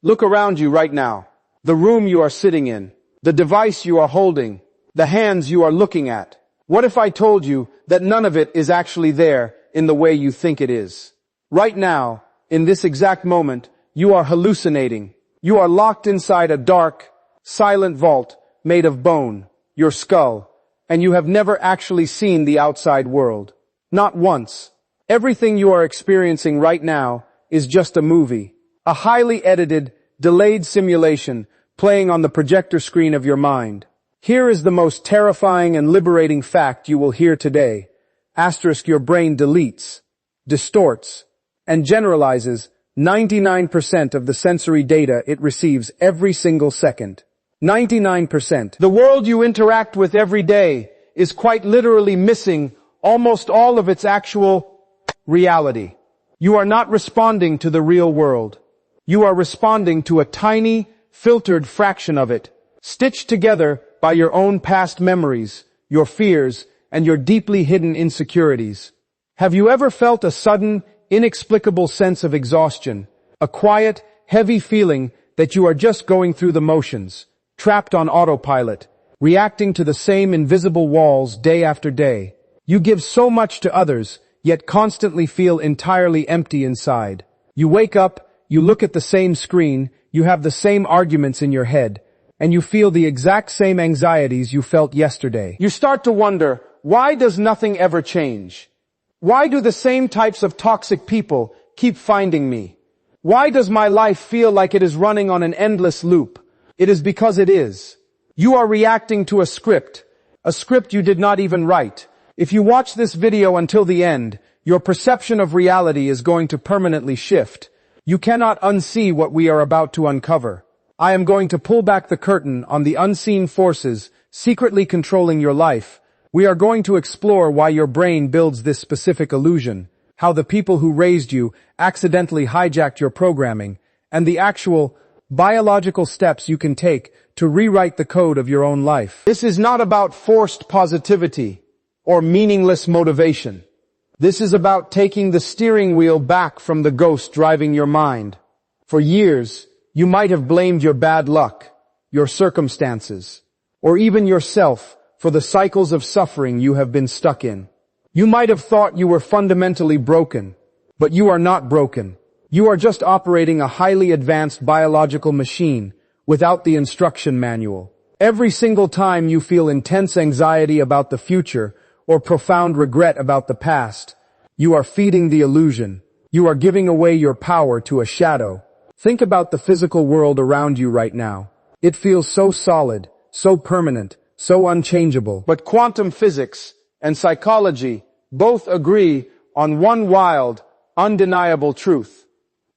Look around you right now. The room you are sitting in, the device you are holding, the hands you are looking at. What if I told you that none of it is actually there in the way you think it is? Right now, in this exact moment, you are hallucinating. You are locked inside a dark, silent vault made of bone, your skull, and you have never actually seen the outside world. Not once. Everything you are experiencing right now is just a movie, a highly edited, delayed simulation playing on the projector screen of your mind. Here is the most terrifying and liberating fact you will hear today. Your brain deletes, distorts, and generalizes 99% of the sensory data it receives every single second. 99%. The world you interact with every day is quite literally missing almost all of its actual reality. You are not responding to the real world. You are responding to a tiny, filtered fraction of it, stitched together by your own past memories, your fears, and your deeply hidden insecurities. Have you ever felt a sudden, inexplicable sense of exhaustion, a quiet, heavy feeling that you are just going through the motions, trapped on autopilot, reacting to the same invisible walls day after day? You give so much to others, yet constantly feel entirely empty inside. You wake up, you look at the same screen, you have the same arguments in your head, and you feel the exact same anxieties you felt yesterday. You start to wonder, why does nothing ever change? Why do the same types of toxic people keep finding me? Why does my life feel like it is running on an endless loop? It is because it is. You are reacting to a script you did not even write. If you watch this video until the end, your perception of reality is going to permanently shift. You cannot unsee what we are about to uncover. I am going to pull back the curtain on the unseen forces secretly controlling your life. We are going to explore why your brain builds this specific illusion, how the people who raised you accidentally hijacked your programming, and the actual biological steps you can take to rewrite the code of your own life. This is not about forced positivity or meaningless motivation. This is about taking the steering wheel back from the ghost driving your mind. For years, you might have blamed your bad luck, your circumstances, or even yourself for the cycles of suffering you have been stuck in. You might have thought you were fundamentally broken, but you are not broken. You are just operating a highly advanced biological machine without the instruction manual. Every single time you feel intense anxiety about the future or profound regret about the past, you are feeding the illusion. You are giving away your power to a shadow. Think about the physical world around you right now. It feels so solid, so permanent, so unchangeable. But quantum physics and psychology both agree on one wild, undeniable truth.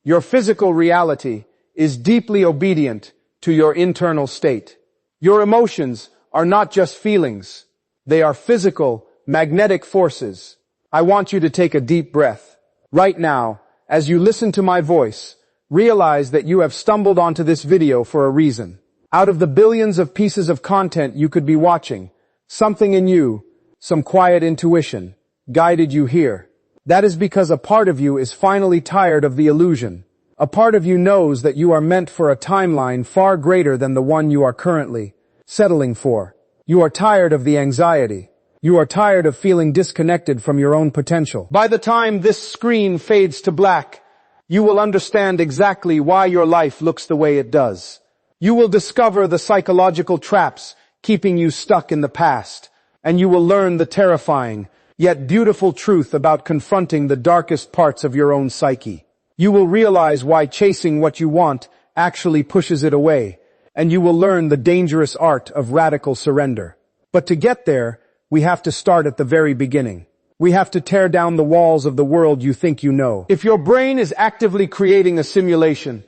Your physical reality is deeply obedient to your internal state. Your emotions are not just feelings. They are physical, magnetic forces. I want you to take a deep breath. Right now, as you listen to my voice, realize that you have stumbled onto this video for a reason. Out of the billions of pieces of content you could be watching, something in you, some quiet intuition, guided you here. That is because a part of you is finally tired of the illusion. A part of you knows that you are meant for a timeline far greater than the one you are currently settling for. You are tired of the anxiety. You are tired of feeling disconnected from your own potential. By the time this screen fades to black, you will understand exactly why your life looks the way it does. You will discover the psychological traps keeping you stuck in the past, and you will learn the terrifying, yet beautiful truth about confronting the darkest parts of your own psyche. You will realize why chasing what you want actually pushes it away, and you will learn the dangerous art of radical surrender. But to get there, we have to start at the very beginning. We have to tear down the walls of the world you think you know. If your brain is actively creating a simulation,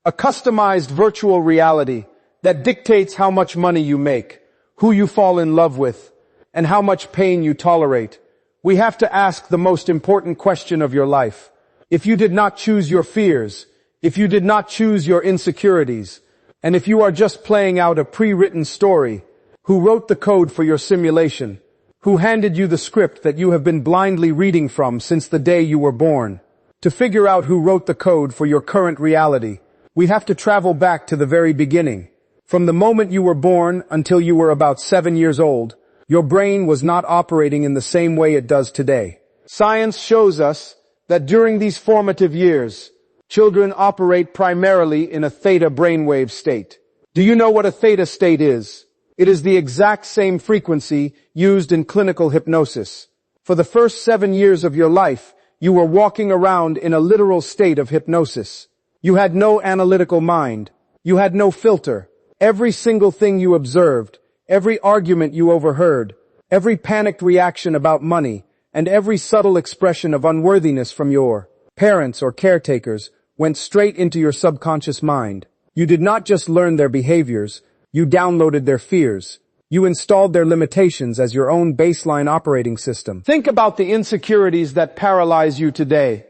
a customized virtual reality that dictates how much money you make, who you fall in love with, and how much pain you tolerate, we have to ask the most important question of your life. If you did not choose your fears, if you did not choose your insecurities, and if you are just playing out a pre-written story, who wrote the code for your simulation? Who handed you the script that you have been blindly reading from since the day you were born? To figure out who wrote the code for your current reality, We have to travel back to the very beginning. From the moment you were born until you were about 7 years old, your brain was not operating in the same way it does today. Science shows us that during these formative years, children operate primarily in a theta brainwave state. Do you know what a theta state is? It is the exact same frequency used in clinical hypnosis. For the first 7 years of your life, you were walking around in a literal state of hypnosis. You had no analytical mind. You had no filter. Every single thing you observed, every argument you overheard, every panicked reaction about money, and every subtle expression of unworthiness from your parents or caretakers went straight into your subconscious mind. You did not just learn their behaviors, you downloaded their fears. You installed their limitations as your own baseline operating system. Think about the insecurities that paralyze you today.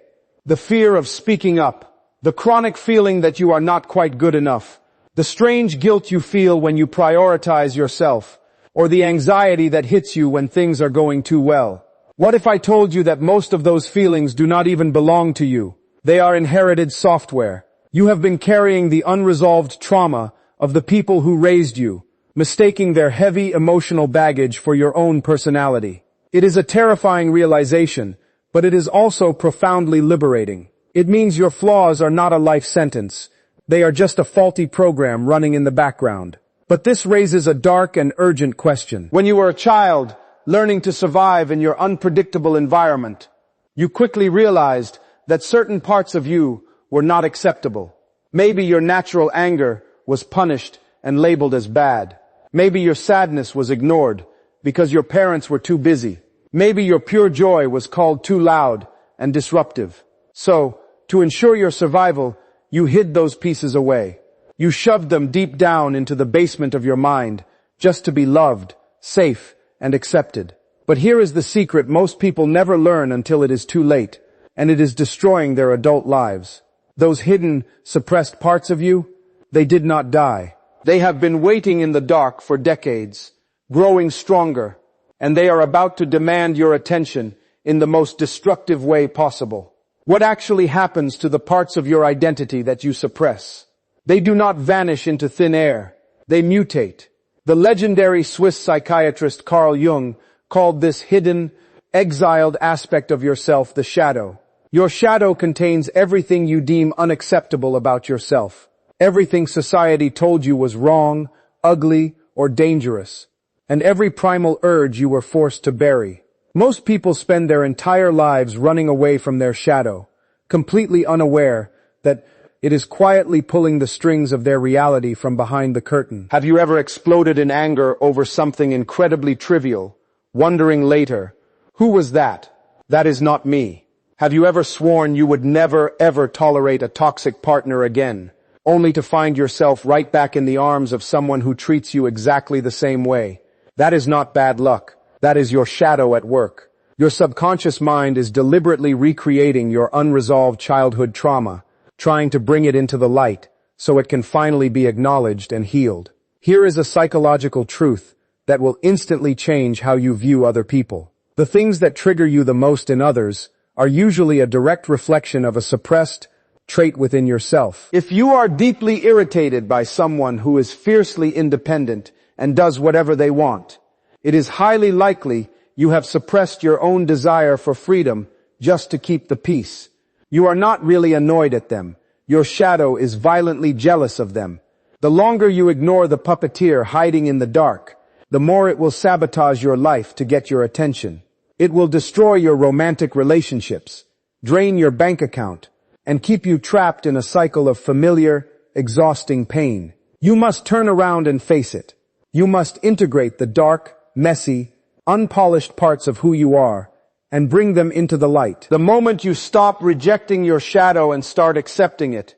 The fear of speaking up, the chronic feeling that you are not quite good enough, the strange guilt you feel when you prioritize yourself, or the anxiety that hits you when things are going too well. What if I told you that most of those feelings do not even belong to you? They are inherited software. You have been carrying the unresolved trauma of the people who raised you, mistaking their heavy emotional baggage for your own personality. It is a terrifying realization, but it is also profoundly liberating. It means your flaws are not a life sentence. They are just a faulty program running in the background. But this raises a dark and urgent question. When you were a child, learning to survive in your unpredictable environment, you quickly realized that certain parts of you were not acceptable. Maybe your natural anger was punished and labeled as bad. Maybe your sadness was ignored because your parents were too busy. Maybe your pure joy was called too loud and disruptive. So, to ensure your survival, you hid those pieces away. You shoved them deep down into the basement of your mind, just to be loved, safe, and accepted. But here is the secret most people never learn until it is too late, and it is destroying their adult lives. Those hidden, suppressed parts of you, they did not die. They have been waiting in the dark for decades, growing stronger, and they are about to demand your attention in the most destructive way possible. What actually happens to the parts of your identity that you suppress? They do not vanish into thin air. They mutate. The legendary Swiss psychiatrist Carl Jung called this hidden, exiled aspect of yourself the shadow. Your shadow contains everything you deem unacceptable about yourself. Everything society told you was wrong, ugly, or dangerous. And every primal urge you were forced to bury. Most people spend their entire lives running away from their shadow, completely unaware that it is quietly pulling the strings of their reality from behind the curtain. Have you ever exploded in anger over something incredibly trivial, wondering later, who was that? That is not me. Have you ever sworn you would never, ever tolerate a toxic partner again, only to find yourself right back in the arms of someone who treats you exactly the same way? That is not bad luck. That is your shadow at work. Your subconscious mind is deliberately recreating your unresolved childhood trauma, trying to bring it into the light so it can finally be acknowledged and healed. Here is a psychological truth that will instantly change how you view other people. The things that trigger you the most in others are usually a direct reflection of a suppressed trait within yourself. If you are deeply irritated by someone who is fiercely independent and does whatever they want, it is highly likely you have suppressed your own desire for freedom just to keep the peace. You are not really annoyed at them. Your shadow is violently jealous of them. The longer you ignore the puppeteer hiding in the dark, the more it will sabotage your life to get your attention. It will destroy your romantic relationships, drain your bank account, and keep you trapped in a cycle of familiar, exhausting pain. You must turn around and face it. You must integrate the dark, messy, unpolished parts of who you are and bring them into the light. The moment you stop rejecting your shadow and start accepting it,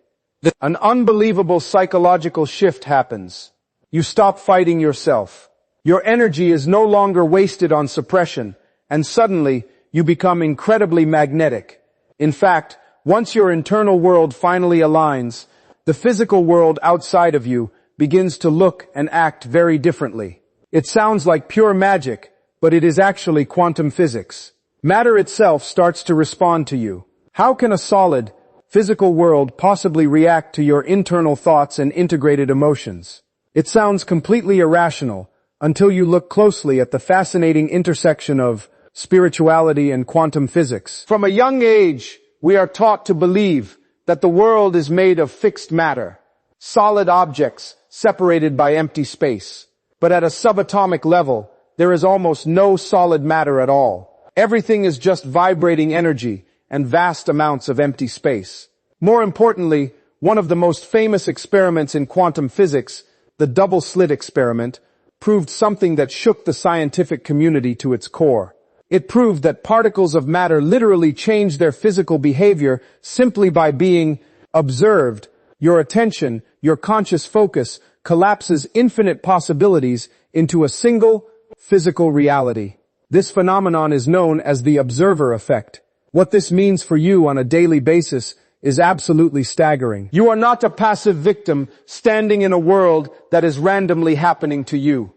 an unbelievable psychological shift happens. You stop fighting yourself. Your energy is no longer wasted on suppression, and suddenly you become incredibly magnetic. In fact, once your internal world finally aligns, the physical world outside of you begins to look and act very differently. It sounds like pure magic, but it is actually quantum physics. Matter itself starts to respond to you. How can a solid, physical world possibly react to your internal thoughts and integrated emotions? It sounds completely irrational until you look closely at the fascinating intersection of spirituality and quantum physics. From a young age, we are taught to believe that the world is made of fixed matter, solid objects separated by empty space. But at a subatomic level, there is almost no solid matter at all. Everything is just vibrating energy and vast amounts of empty space. More importantly, one of the most famous experiments in quantum physics, the double-slit experiment, proved something that shook the scientific community to its core. It proved that particles of matter literally change their physical behavior simply by being observed. Your attention, your conscious focus, collapses infinite possibilities into a single physical reality. This phenomenon is known as the observer effect. What this means for you on a daily basis is absolutely staggering. You are not a passive victim standing in a world that is randomly happening to you.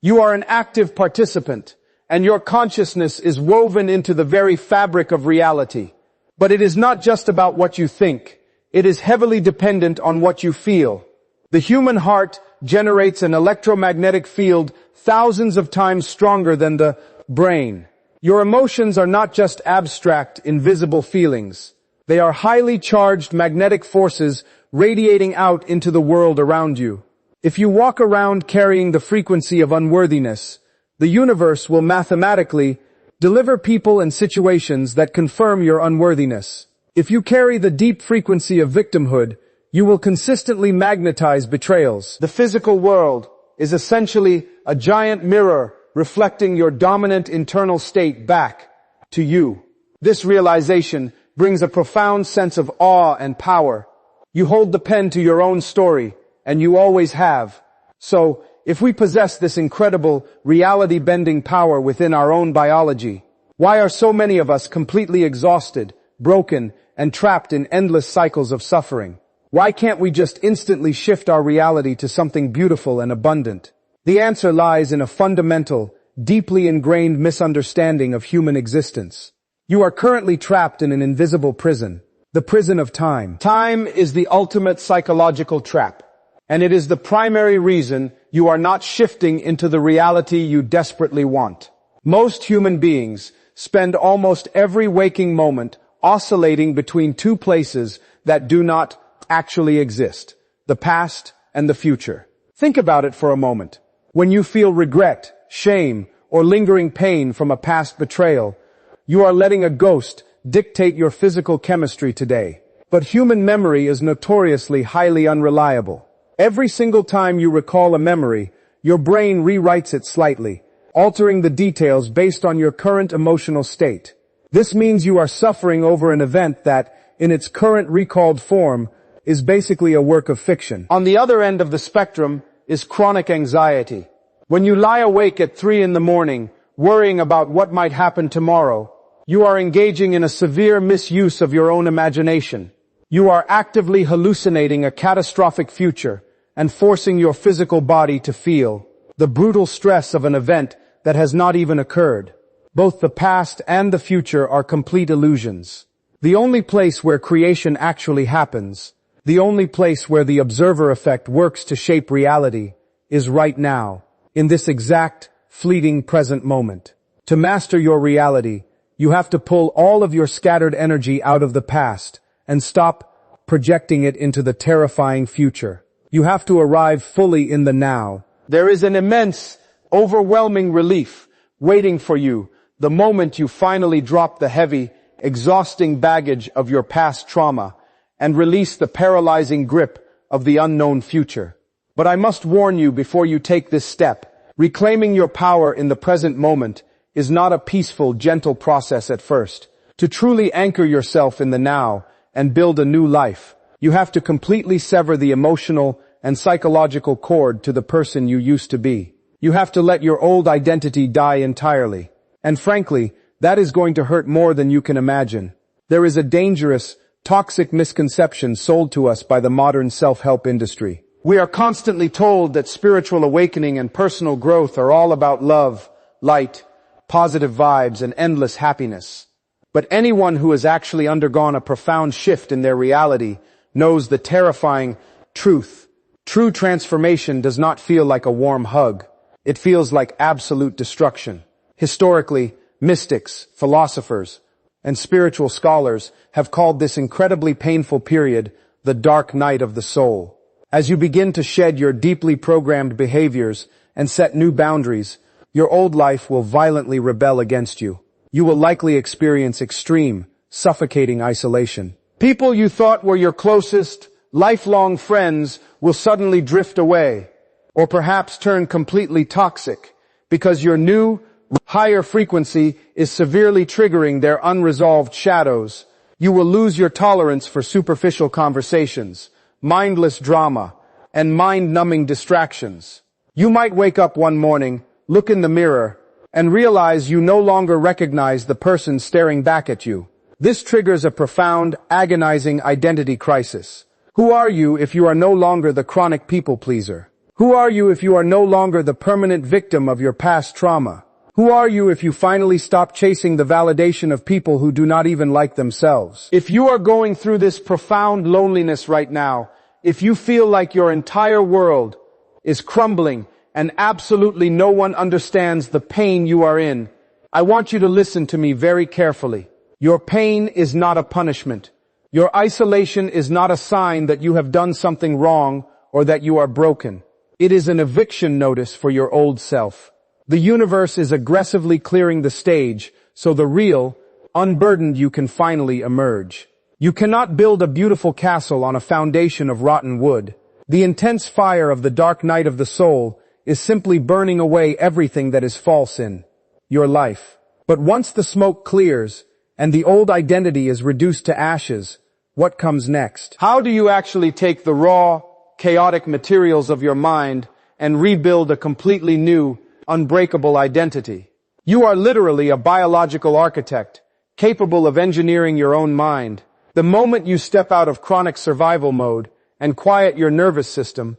You are an active participant, and your consciousness is woven into the very fabric of reality. But it is not just about what you think. It is heavily dependent on what you feel. The human heart generates an electromagnetic field thousands of times stronger than the brain. Your emotions are not just abstract, invisible feelings. They are highly charged magnetic forces radiating out into the world around you. If you walk around carrying the frequency of unworthiness, the universe will mathematically deliver people and situations that confirm your unworthiness. If you carry the deep frequency of victimhood, you will consistently magnetize betrayals. The physical world is essentially a giant mirror reflecting your dominant internal state back to you. This realization brings a profound sense of awe and power. You hold the pen to your own story, and you always have. So, if we possess this incredible reality-bending power within our own biology, why are so many of us completely exhausted, broken, and trapped in endless cycles of suffering? Why can't we just instantly shift our reality to something beautiful and abundant? The answer lies in a fundamental, deeply ingrained misunderstanding of human existence. You are currently trapped in an invisible prison, the prison of time. Time is the ultimate psychological trap, and it is the primary reason you are not shifting into the reality you desperately want. Most human beings spend almost every waking moment oscillating between two places that do not actually exist, the past and the future. Think about it for a moment. When you feel regret, shame, or lingering pain from a past betrayal, you are letting a ghost dictate your physical chemistry today. But human memory is notoriously highly unreliable. Every single time you recall a memory, your brain rewrites it slightly, altering the details based on your current emotional state. This means you are suffering over an event that, in its current recalled form, is basically a work of fiction. On the other end of the spectrum is chronic anxiety. When you lie awake at 3 a.m, worrying about what might happen tomorrow, you are engaging in a severe misuse of your own imagination. You are actively hallucinating a catastrophic future and forcing your physical body to feel the brutal stress of an event that has not even occurred. Both the past and the future are complete illusions. The only place where creation actually happens, the only place where the observer effect works to shape reality, is right now, in this exact, fleeting present moment. To master your reality, you have to pull all of your scattered energy out of the past and stop projecting it into the terrifying future. You have to arrive fully in the now. There is an immense, overwhelming relief waiting for you the moment you finally drop the heavy, exhausting baggage of your past trauma and release the paralyzing grip of the unknown future. But I must warn you before you take this step, reclaiming your power in the present moment is not a peaceful, gentle process at first. To truly anchor yourself in the now and build a new life, you have to completely sever the emotional and psychological cord to the person you used to be. You have to let your old identity die entirely. And frankly, that is going to hurt more than you can imagine. There is a dangerous, toxic misconception sold to us by the modern self-help industry. We are constantly told that spiritual awakening and personal growth are all about love, light, positive vibes, and endless happiness. But anyone who has actually undergone a profound shift in their reality knows the terrifying truth. True transformation does not feel like a warm hug. It feels like absolute destruction. Historically, mystics, philosophers, and spiritual scholars have called this incredibly painful period the dark night of the soul. As you begin to shed your deeply programmed behaviors and set new boundaries, your old life will violently rebel against you. You will likely experience extreme, suffocating isolation. People you thought were your closest, lifelong friends will suddenly drift away, or perhaps turn completely toxic, because your new, higher frequency is severely triggering their unresolved shadows. You will lose your tolerance for superficial conversations, mindless drama, and mind-numbing distractions. You might wake up one morning, look in the mirror, and realize you no longer recognize the person staring back at you. This triggers a profound, agonizing identity crisis. Who are you if you are no longer the chronic people pleaser? Who are you if you are no longer the permanent victim of your past trauma? Who are you if you finally stop chasing the validation of people who do not even like themselves? If you are going through this profound loneliness right now, if you feel like your entire world is crumbling and absolutely no one understands the pain you are in, I want you to listen to me very carefully. Your pain is not a punishment. Your isolation is not a sign that you have done something wrong or that you are broken. It is an eviction notice for your old self. The universe is aggressively clearing the stage so the real, unburdened you can finally emerge. You cannot build a beautiful castle on a foundation of rotten wood. The intense fire of the dark night of the soul is simply burning away everything that is false in your life. But once the smoke clears and the old identity is reduced to ashes, what comes next? How do you actually take the raw, chaotic materials of your mind and rebuild a completely new, unbreakable identity? You are literally a biological architect, capable of engineering your own mind. The moment you step out of chronic survival mode and quiet your nervous system,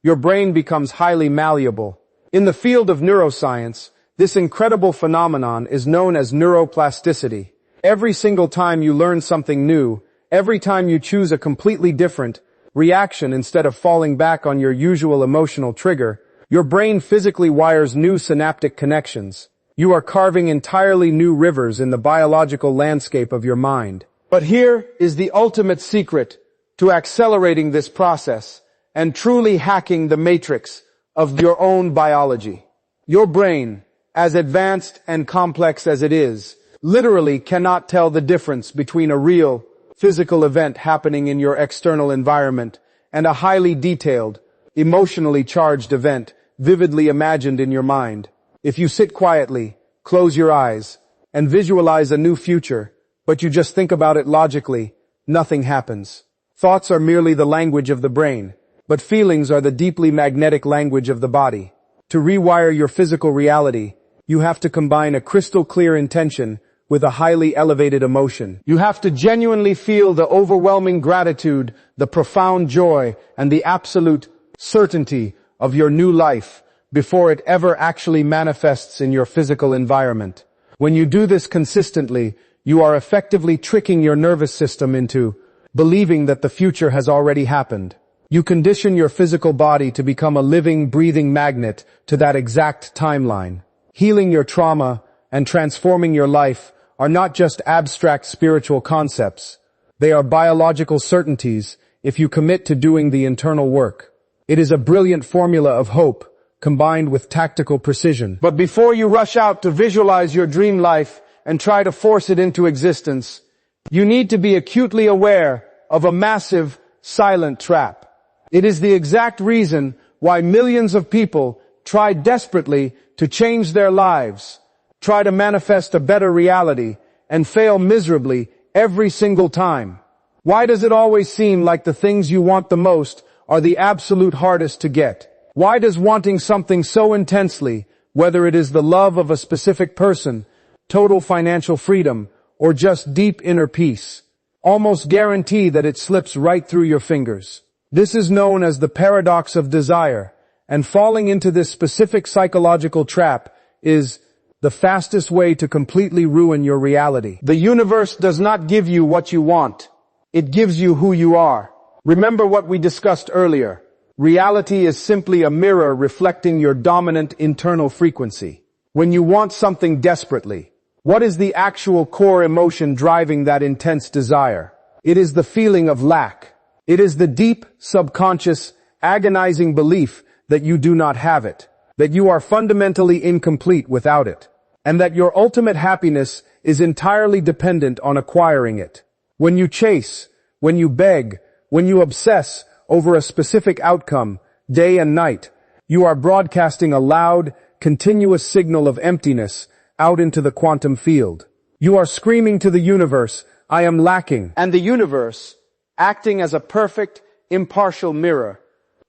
your brain becomes highly malleable. In the field of neuroscience, this incredible phenomenon is known as neuroplasticity. Every single time you learn something new, every time you choose a completely different reaction instead of falling back on your usual emotional trigger, your brain physically wires new synaptic connections. You are carving entirely new rivers in the biological landscape of your mind. But here is the ultimate secret to accelerating this process and truly hacking the matrix of your own biology. Your brain, as advanced and complex as it is, literally cannot tell the difference between a real, physical event happening in your external environment and a highly detailed, emotionally charged event vividly imagined in your mind. If you sit quietly, close your eyes, and visualize a new future, but you just think about it logically, nothing happens. Thoughts are merely the language of the brain, but feelings are the deeply magnetic language of the body. To rewire your physical reality, you have to combine a crystal clear intention with a highly elevated emotion. You have to genuinely feel the overwhelming gratitude, the profound joy, and the absolute certainty of your new life before it ever actually manifests in your physical environment. When you do this consistently, you are effectively tricking your nervous system into believing that the future has already happened. You condition your physical body to become a living, breathing magnet to that exact timeline. Healing your trauma and transforming your life are not just abstract spiritual concepts. They are biological certainties if you commit to doing the internal work. It is a brilliant formula of hope combined with tactical precision. But before you rush out to visualize your dream life and try to force it into existence, you need to be acutely aware of a massive, silent trap. It is the exact reason why millions of people try desperately to change their lives, try to manifest a better reality, and fail miserably every single time. Why does it always seem like the things you want the most are the absolute hardest to get? Why does wanting something so intensely, whether it is the love of a specific person, total financial freedom, or just deep inner peace, almost guarantee that it slips right through your fingers? This is known as the paradox of desire, and falling into this specific psychological trap is the fastest way to completely ruin your reality. The universe does not give you what you want. It gives you who you are. Remember what we discussed earlier. Reality is simply a mirror reflecting your dominant internal frequency. When you want something desperately, what is the actual core emotion driving that intense desire? It is the feeling of lack. It is the deep, subconscious, agonizing belief that you do not have it, that you are fundamentally incomplete without it, and that your ultimate happiness is entirely dependent on acquiring it. When you chase, when you beg, when you obsess over a specific outcome, day and night, you are broadcasting a loud, continuous signal of emptiness out into the quantum field. You are screaming to the universe, I am lacking. And the universe, acting as a perfect, impartial mirror,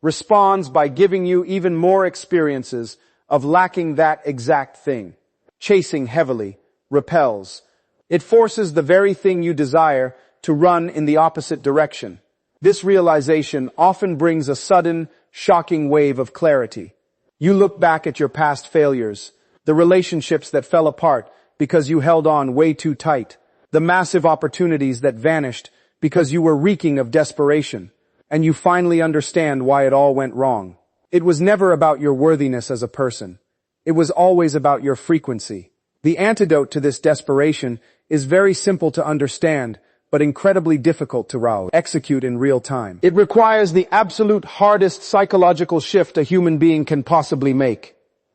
responds by giving you even more experiences of lacking that exact thing. Chasing heavily repels. It forces the very thing you desire to run in the opposite direction. This realization often brings a sudden, shocking wave of clarity. You look back at your past failures, the relationships that fell apart because you held on way too tight, the massive opportunities that vanished because you were reeking of desperation, and you finally understand why it all went wrong. It was never about your worthiness as a person. It was always about your frequency. The antidote to this desperation is very simple to understand, but incredibly difficult to execute in real time. It requires the absolute hardest psychological shift a human being can possibly make.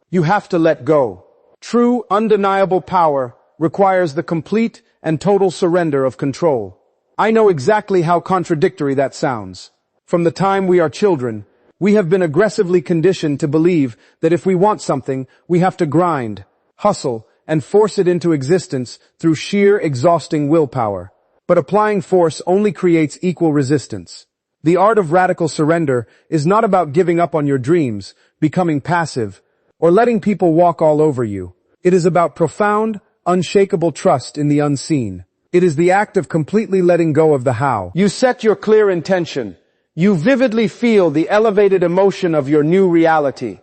You have to let go. True, undeniable power requires the complete and total surrender of control. I know exactly how contradictory that sounds. From the time we are children, we have been aggressively conditioned to believe that if we want something, we have to grind, hustle, and force it into existence through sheer exhausting willpower. But applying force only creates equal resistance. The art of radical surrender is not about giving up on your dreams, becoming passive, or letting people walk all over you. It is about profound, unshakable trust in the unseen. It is the act of completely letting go of the how. You set your clear intention. You vividly feel the elevated emotion of your new reality.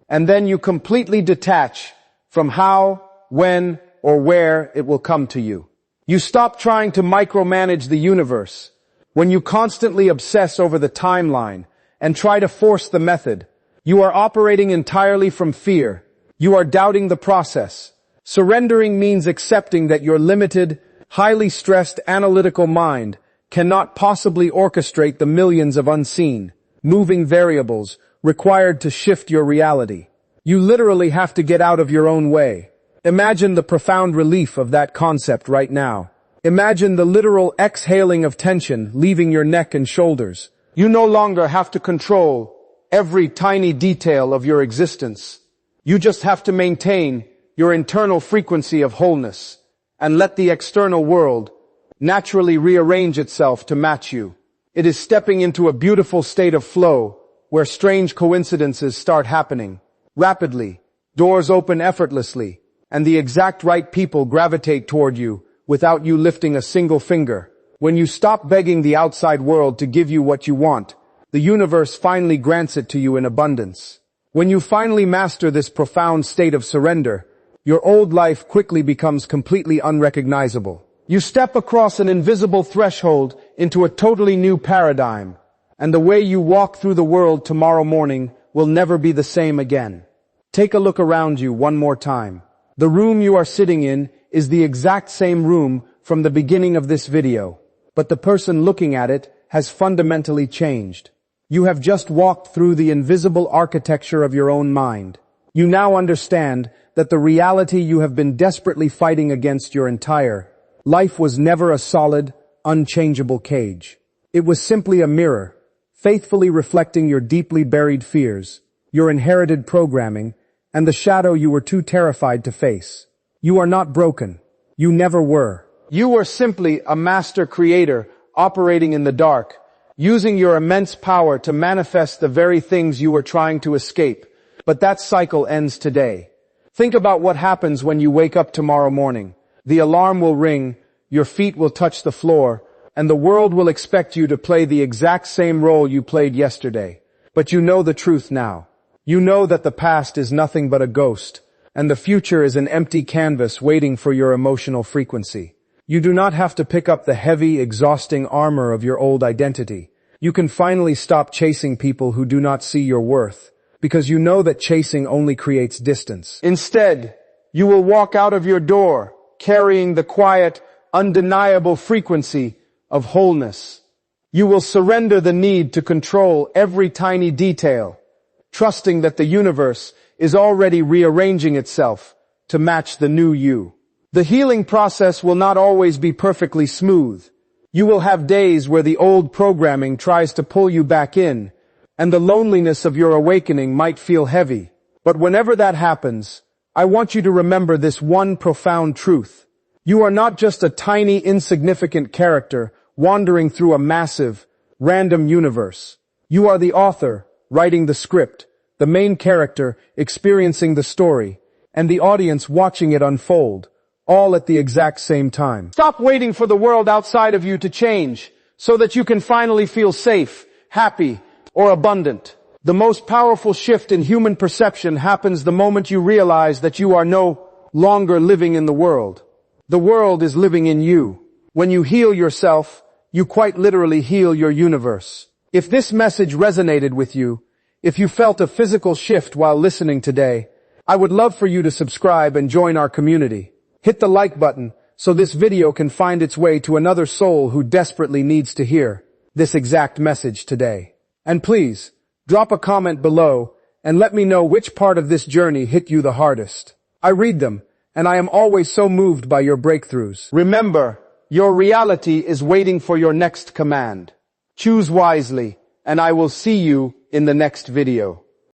And then you completely detach from how, when, or where it will come to you. You stop trying to micromanage the universe. When you constantly obsess over the timeline and try to force the method, you are operating entirely from fear. You are doubting the process. Surrendering means accepting that your limited, highly stressed analytical mind cannot possibly orchestrate the millions of unseen, moving variables required to shift your reality. You literally have to get out of your own way. Imagine the profound relief of that concept right now. Imagine the literal exhaling of tension leaving your neck and shoulders. You no longer have to control every tiny detail of your existence. You just have to maintain your internal frequency of wholeness and let the external world naturally rearrange itself to match you. It is stepping into a beautiful state of flow where strange coincidences start happening rapidly, doors open effortlessly, and the exact right people gravitate toward you without you lifting a single finger. When you stop begging the outside world to give you what you want, the universe finally grants it to you in abundance. When you finally master this profound state of surrender, your old life quickly becomes completely unrecognizable. You step across an invisible threshold into a totally new paradigm, and the way you walk through the world tomorrow morning will never be the same again. Take a look around you one more time. The room you are sitting in is the exact same room from the beginning of this video, but the person looking at it has fundamentally changed. You have just walked through the invisible architecture of your own mind. You now understand that the reality you have been desperately fighting against your entire life was never a solid, unchangeable cage. It was simply a mirror, faithfully reflecting your deeply buried fears, your inherited programming, and the shadow you were too terrified to face. You are not broken. You never were. You were simply a master creator operating in the dark, using your immense power to manifest the very things you were trying to escape. But that cycle ends today. Think about what happens when you wake up tomorrow morning. The alarm will ring, your feet will touch the floor, and the world will expect you to play the exact same role you played yesterday. But you know the truth now. You know that the past is nothing but a ghost, and the future is an empty canvas waiting for your emotional frequency. You do not have to pick up the heavy, exhausting armor of your old identity. You can finally stop chasing people who do not see your worth, because you know that chasing only creates distance. Instead, you will walk out of your door, carrying the quiet, undeniable frequency of wholeness. You will surrender the need to control every tiny detail, trusting that the universe is already rearranging itself to match the new you. The healing process will not always be perfectly smooth. You will have days where the old programming tries to pull you back in, and the loneliness of your awakening might feel heavy. But whenever that happens, I want you to remember this one profound truth. You are not just a tiny, insignificant character wandering through a massive, random universe. You are the author, writing the script, the main character experiencing the story, and the audience watching it unfold, all at the exact same time. Stop waiting for the world outside of you to change, so that you can finally feel safe, happy, or abundant. The most powerful shift in human perception happens the moment you realize that you are no longer living in the world. The world is living in you. When you heal yourself, you quite literally heal your universe. If this message resonated with you, if you felt a physical shift while listening today, I would love for you to subscribe and join our community. Hit the like button so this video can find its way to another soul who desperately needs to hear this exact message today. And please, drop a comment below and let me know which part of this journey hit you the hardest. I read them, and I am always so moved by your breakthroughs. Remember, your reality is waiting for your next command. Choose wisely, and I will see you in the next video.